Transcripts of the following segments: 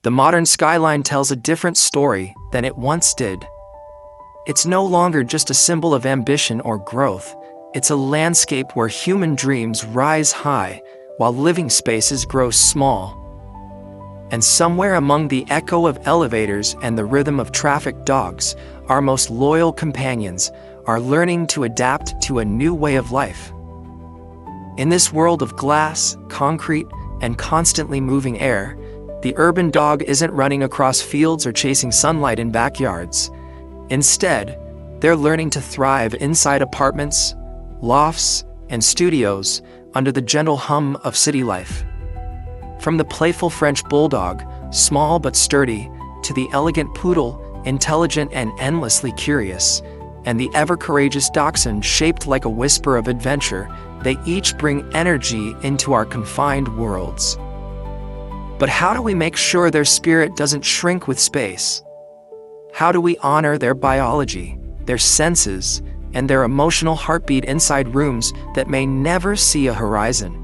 The modern skyline tells a different story than it once did. It's no longer just a symbol of ambition or growth. It's a landscape where human dreams rise high while living spaces grow small. And somewhere among the echo of elevators and the rhythm of traffic, dogs, our most loyal companions, are learning to adapt to a new way of life. In this world of glass, concrete, and constantly moving air, the urban dog isn't running across fields or chasing sunlight in backyards. Instead, they're learning to thrive inside apartments, lofts, and studios under the gentle hum of city life. From the playful French Bulldog, small but sturdy, to the elegant Poodle, intelligent and endlessly curious, and the ever-courageous Dachshund shaped like a whisper of adventure, they each bring energy into our confined worlds. But how do we make sure their spirit doesn't shrink with space? How do we honor their biology, their senses, and their emotional heartbeat inside rooms that may never see a horizon?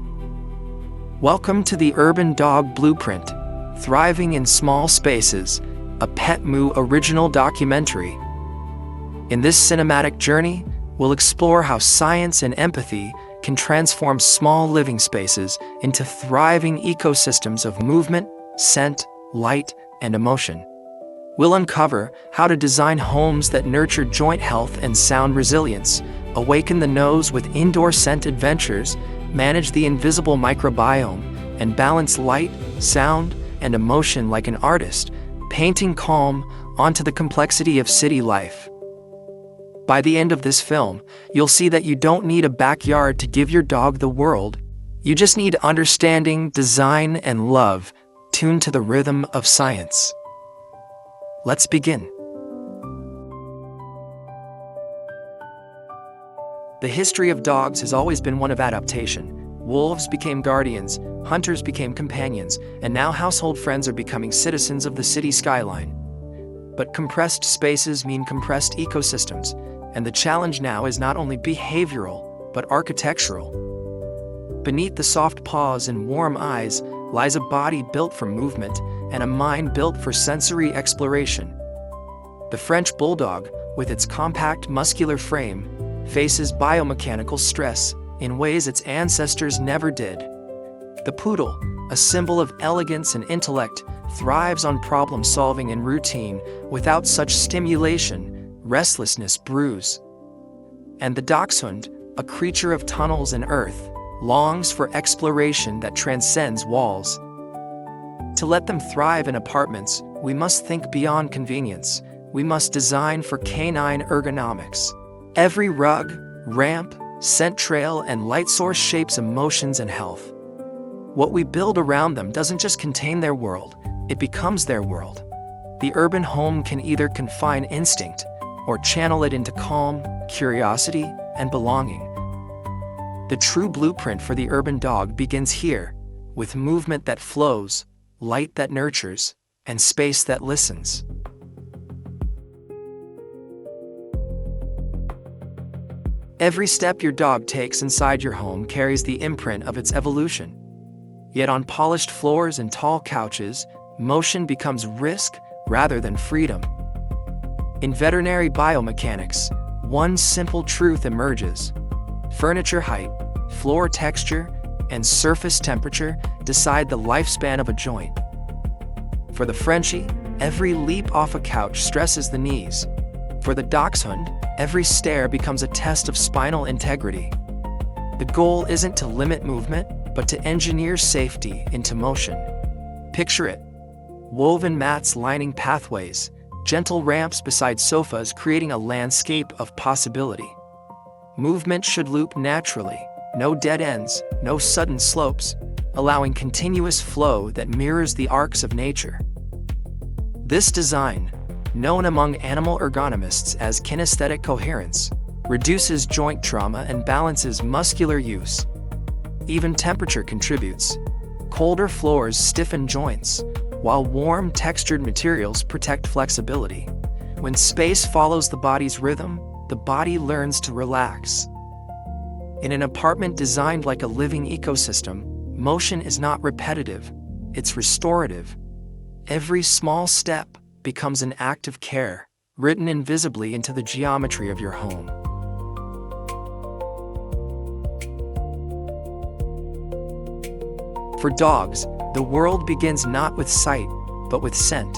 Welcome to the Urban Dog Blueprint, Thriving in Small Spaces, a Petmoo original documentary. In this cinematic journey, we'll explore how science and empathy can transform small living spaces into thriving ecosystems of movement, scent, light, and emotion. We'll uncover how to design homes that nurture joint health and sound resilience, awaken the nose with indoor scent adventures, manage the invisible microbiome, and balance light, sound, and emotion like an artist, painting calm onto the complexity of city life. By the end of this film, you'll see that you don't need a backyard to give your dog the world. You just need understanding, design, and love, tuned to the rhythm of science. Let's begin. The history of dogs has always been one of adaptation. Wolves became guardians, hunters became companions, and now household friends are becoming citizens of the city skyline. But compressed spaces mean compressed ecosystems, and the challenge now is not only behavioral, but architectural. Beneath the soft paws and warm eyes lies a body built for movement and a mind built for sensory exploration. The French Bulldog, with its compact muscular frame, faces biomechanical stress in ways its ancestors never did. The Poodle, a symbol of elegance and intellect, thrives on problem-solving and routine. Without such stimulation, restlessness brews. And the Dachshund, a creature of tunnels and earth, longs for exploration that transcends walls. To let them thrive in apartments, we must think beyond convenience. We must design for canine ergonomics. Every rug, ramp, scent trail, and light source shapes emotions and health. What we build around them doesn't just contain their world, it becomes their world. The urban home can either confine instinct or channel it into calm, curiosity, and belonging. The true blueprint for the urban dog begins here, with movement that flows, light that nurtures, and space that listens. Every step your dog takes inside your home carries the imprint of its evolution. Yet on polished floors and tall couches, motion becomes risk rather than freedom. In veterinary biomechanics, one simple truth emerges. Furniture height, floor texture, and surface temperature decide the lifespan of a joint. For the Frenchie, every leap off a couch stresses the knees. For the Dachshund, every stair becomes a test of spinal integrity. The goal isn't to limit movement, but to engineer safety into motion. Picture it: woven mats lining pathways, gentle ramps beside sofas creating a landscape of possibility. Movement should loop naturally, no dead ends, no sudden slopes, allowing continuous flow that mirrors the arcs of nature. This design, known among animal ergonomists as kinesthetic coherence, reduces joint trauma and balances muscular use. Even temperature contributes. Colder floors stiffen joints, while warm, textured materials protect flexibility. When space follows the body's rhythm, the body learns to relax. In an apartment designed like a living ecosystem, motion is not repetitive, it's restorative. Every small step becomes an act of care, written invisibly into the geometry of your home. For dogs, the world begins not with sight, but with scent.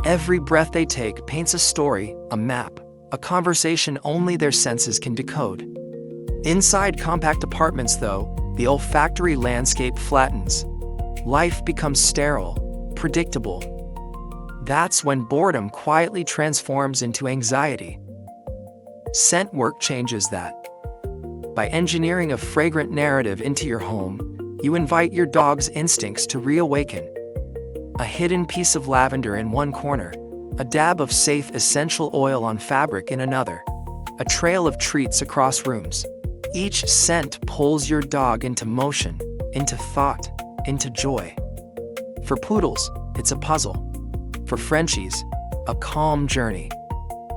Every breath they take paints a story, a map, a conversation only their senses can decode. Inside compact apartments, though, the olfactory landscape flattens. Life becomes sterile, predictable. That's when boredom quietly transforms into anxiety. Scent work changes that. By engineering a fragrant narrative into your home, you invite your dog's instincts to reawaken. A hidden piece of lavender in one corner, a dab of safe essential oil on fabric in another, a trail of treats across rooms. Each scent pulls your dog into motion, into thought, into joy. For Poodles, it's a puzzle. For Frenchies, a calm journey.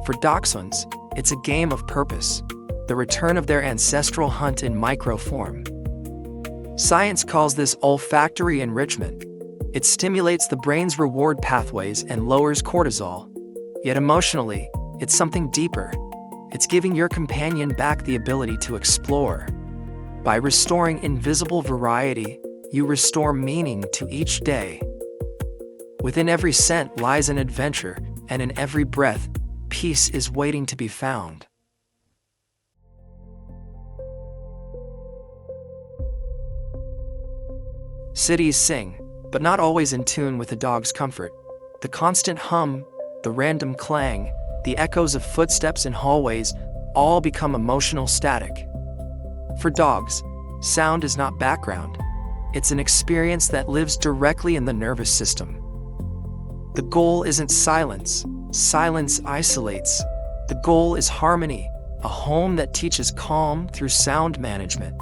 For Dachshunds, it's a game of purpose, the return of their ancestral hunt in microform. Science calls this olfactory enrichment. It stimulates the brain's reward pathways and lowers cortisol. Yet emotionally, it's something deeper. It's giving your companion back the ability to explore. By restoring invisible variety, you restore meaning to each day. Within every scent lies an adventure, and in every breath, peace is waiting to be found. Cities sing, but not always in tune with a dog's comfort. The constant hum, the random clang, the echoes of footsteps in hallways all become emotional static. For dogs, sound is not background. It's an experience that lives directly in the nervous system. The goal isn't silence. Silence isolates. The goal is harmony, a home that teaches calm through sound management.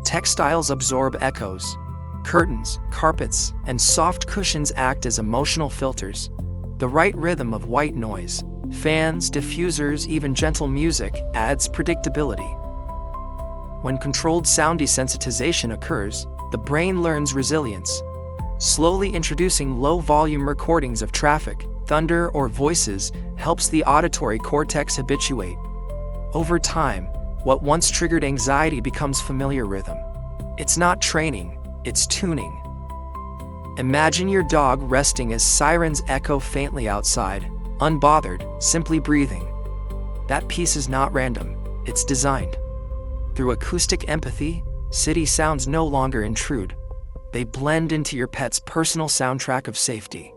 Textiles absorb echoes. Curtains, carpets, and soft cushions act as emotional filters. The right rhythm of white noise, fans, diffusers, even gentle music adds predictability. When controlled sound desensitization occurs, the brain learns resilience. Slowly introducing low-volume recordings of traffic, thunder, or voices helps the auditory cortex habituate. Over time, what once triggered anxiety becomes familiar rhythm. It's not training, it's tuning. Imagine your dog resting as sirens echo faintly outside, unbothered, simply breathing. That peace is not random, it's designed. Through acoustic empathy, city sounds no longer intrude. They blend into your pet's personal soundtrack of safety.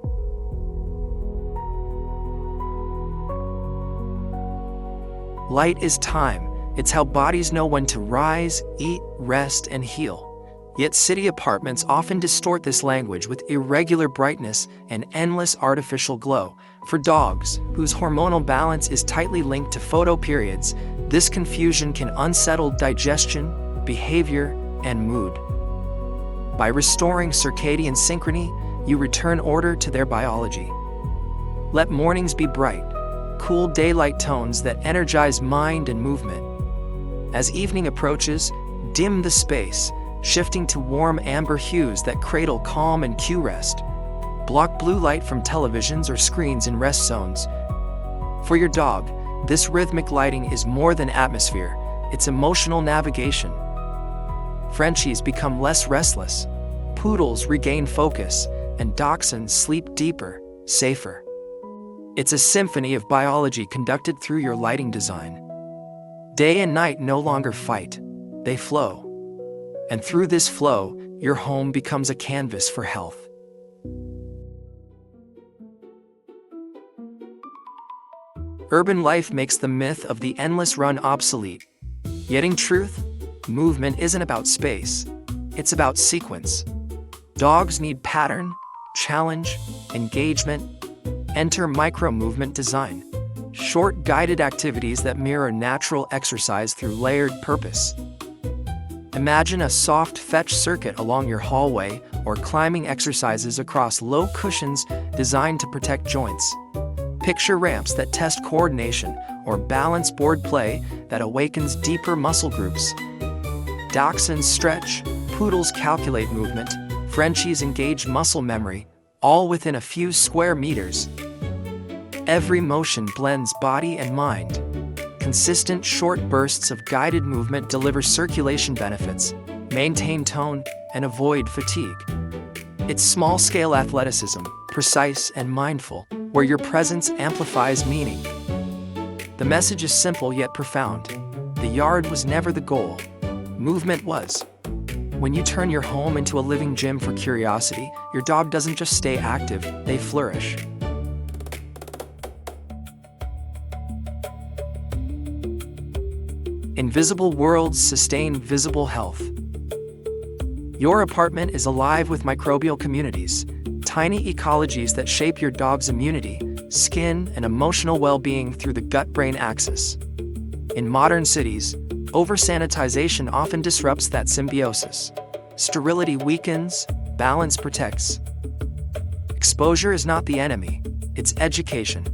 Light is time. It's how bodies know when to rise, eat, rest, and heal. Yet city apartments often distort this language with irregular brightness and endless artificial glow. For dogs, whose hormonal balance is tightly linked to photoperiods, this confusion can unsettle digestion, behavior, and mood. By restoring circadian synchrony, you return order to their biology. Let mornings be bright, cool daylight tones that energize mind and movement. As evening approaches, dim the space, shifting to warm amber hues that cradle calm and cue rest. Block blue light from televisions or screens in rest zones. For your dog, this rhythmic lighting is more than atmosphere, it's emotional navigation. Frenchies become less restless, Poodles regain focus, and Dachshunds sleep deeper, safer. It's a symphony of biology conducted through your lighting design. Day and night no longer fight, they flow. And through this flow, your home becomes a canvas for health. Urban life makes the myth of the endless run obsolete. Yet in truth, movement isn't about space, it's about sequence. Dogs need pattern, challenge, engagement. Enter micro-movement design. Short guided activities that mirror natural exercise through layered purpose. Imagine a soft fetch circuit along your hallway or climbing exercises across low cushions designed to protect joints. Picture ramps that test coordination or balance board play that awakens deeper muscle groups. Dachshunds stretch, Poodles calculate movement, Frenchies engage muscle memory, all within a few square meters. Every motion blends body and mind. Consistent short bursts of guided movement deliver circulation benefits, maintain tone, and avoid fatigue. It's small-scale athleticism, precise and mindful, where your presence amplifies meaning. The message is simple yet profound. The yard was never the goal. Movement was. When you turn your home into a living gym for curiosity, your dog doesn't just stay active, they flourish. Invisible worlds sustain visible health. Your apartment is alive with microbial communities, tiny ecologies that shape your dog's immunity, skin, and emotional well-being through the gut-brain axis. In modern cities, over-sanitization often disrupts that symbiosis. Sterility weakens, balance protects. Exposure is not the enemy, it's education.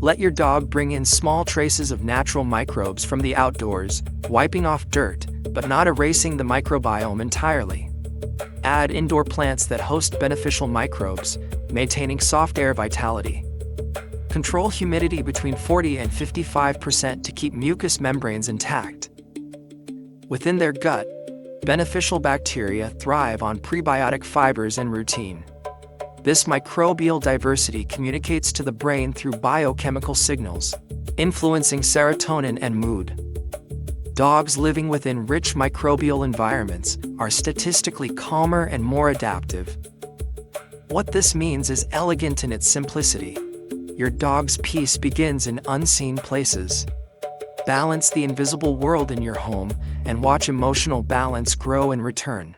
Let your dog bring in small traces of natural microbes from the outdoors, wiping off dirt, but not erasing the microbiome entirely. Add indoor plants that host beneficial microbes, maintaining soft air vitality. Control humidity between 40 and 55% to keep mucous membranes intact. Within their gut, beneficial bacteria thrive on prebiotic fibers and routine. This microbial diversity communicates to the brain through biochemical signals, influencing serotonin and mood. Dogs living within rich microbial environments are statistically calmer and more adaptive. What this means is elegant in its simplicity. Your dog's peace begins in unseen places. Balance the invisible world in your home and watch emotional balance grow in return.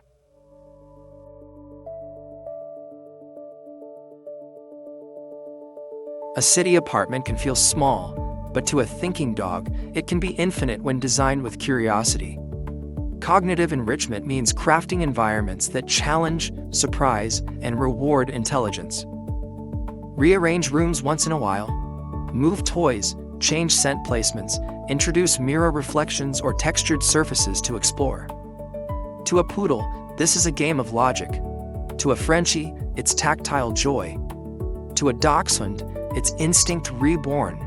A city apartment can feel small, but to a thinking dog, it can be infinite when designed with curiosity. Cognitive enrichment means crafting environments that challenge, surprise, and reward intelligence. Rearrange rooms once in a while. Move toys, change scent placements, introduce mirror reflections or textured surfaces to explore. To a poodle, this is a game of logic. To a Frenchie, it's tactile joy. To a dachshund, it's instinct reborn,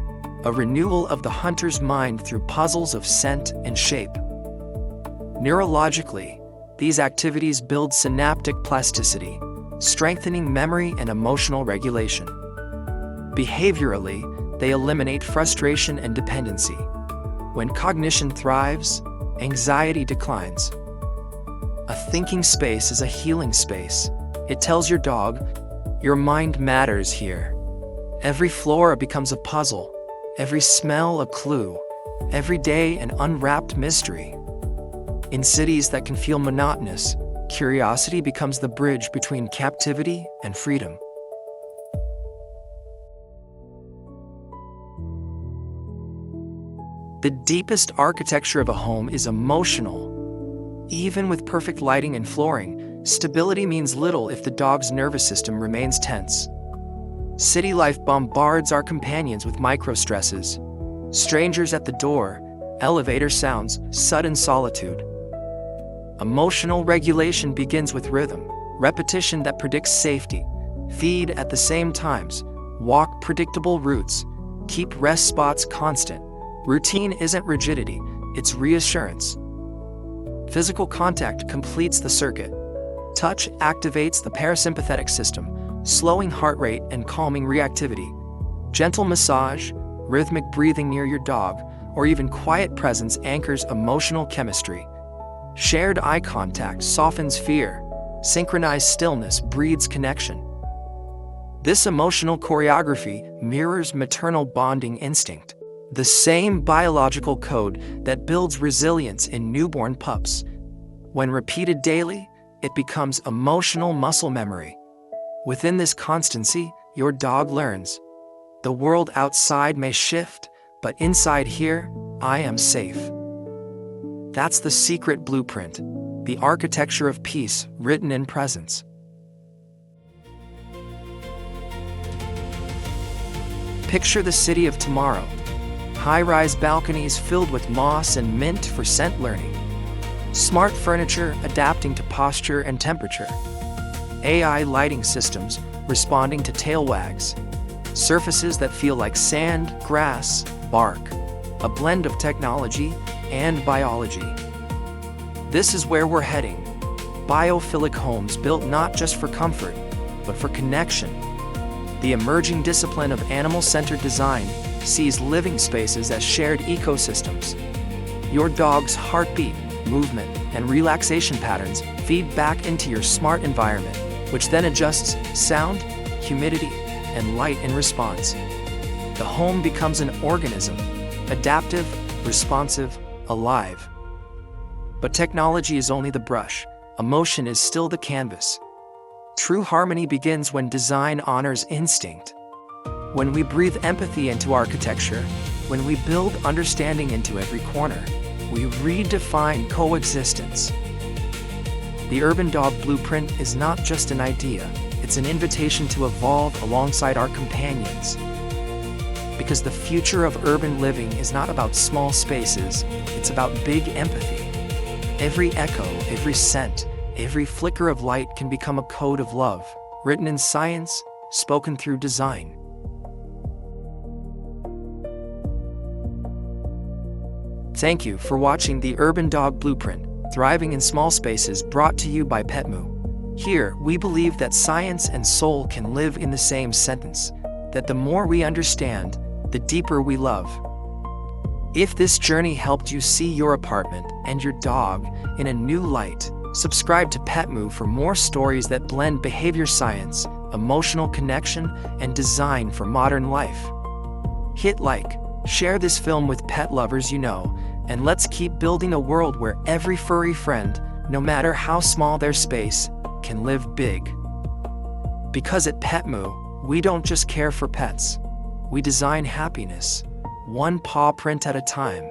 a renewal of the hunter's mind through puzzles of scent and shape. Neurologically, these activities build synaptic plasticity, strengthening memory and emotional regulation. Behaviorally, they eliminate frustration and dependency. When cognition thrives, anxiety declines. A thinking space is a healing space. It tells your dog, your mind matters here. Every floor becomes a puzzle, every smell a clue, every day an unwrapped mystery. In cities that can feel monotonous, curiosity becomes the bridge between captivity and freedom. The deepest architecture of a home is emotional. Even with perfect lighting and flooring, stability means little if the dog's nervous system remains tense. City life bombards our companions with micro-stresses. Strangers at the door, elevator sounds, sudden solitude. Emotional regulation begins with rhythm, repetition that predicts safety. Feed at the same times, walk predictable routes, keep rest spots constant. Routine isn't rigidity, it's reassurance. Physical contact completes the circuit. Touch activates the parasympathetic system, slowing heart rate and calming reactivity. Gentle massage, rhythmic breathing near your dog, or even quiet presence anchors emotional chemistry. Shared eye contact softens fear. Synchronized stillness breeds connection. This emotional choreography mirrors maternal bonding instinct, the same biological code that builds resilience in newborn pups. When repeated daily, it becomes emotional muscle memory. Within this constancy, your dog learns. The world outside may shift, but inside here, I am safe. That's the secret blueprint, the architecture of peace written in presence. Picture the city of tomorrow. High-rise balconies filled with moss and mint for scent learning. Smart furniture adapting to posture and temperature. AI lighting systems responding to tail wags. Surfaces that feel like sand, grass, bark. A blend of technology and biology. This is where we're heading. Biophilic homes built not just for comfort, but for connection. The emerging discipline of animal-centered design sees living spaces as shared ecosystems. Your dog's heartbeat, movement, and relaxation patterns feed back into your smart environment, which then adjusts sound, humidity, and light in response. The home becomes an organism, adaptive, responsive, alive. But technology is only the brush. Emotion is still the canvas. True harmony begins when design honors instinct. When we breathe empathy into architecture, when we build understanding into every corner, we redefine coexistence. The Urban Dog Blueprint is not just an idea, it's an invitation to evolve alongside our companions. Because the future of urban living is not about small spaces, it's about big empathy. Every echo, every scent, every flicker of light can become a code of love, written in science, spoken through design. Thank you for watching the Urban Dog Blueprint, Thriving in Small Spaces, brought to you by Petmoo. Here, we believe that science and soul can live in the same sentence, that the more we understand, the deeper we love. If this journey helped you see your apartment and your dog in a new light, subscribe to Petmoo for more stories that blend behavior science, emotional connection, and design for modern life. Hit like, share this film with pet lovers you know, and let's keep building a world where every furry friend, no matter how small their space, can live big. Because at Petmoo, we don't just care for pets. We design happiness, one paw print at a time.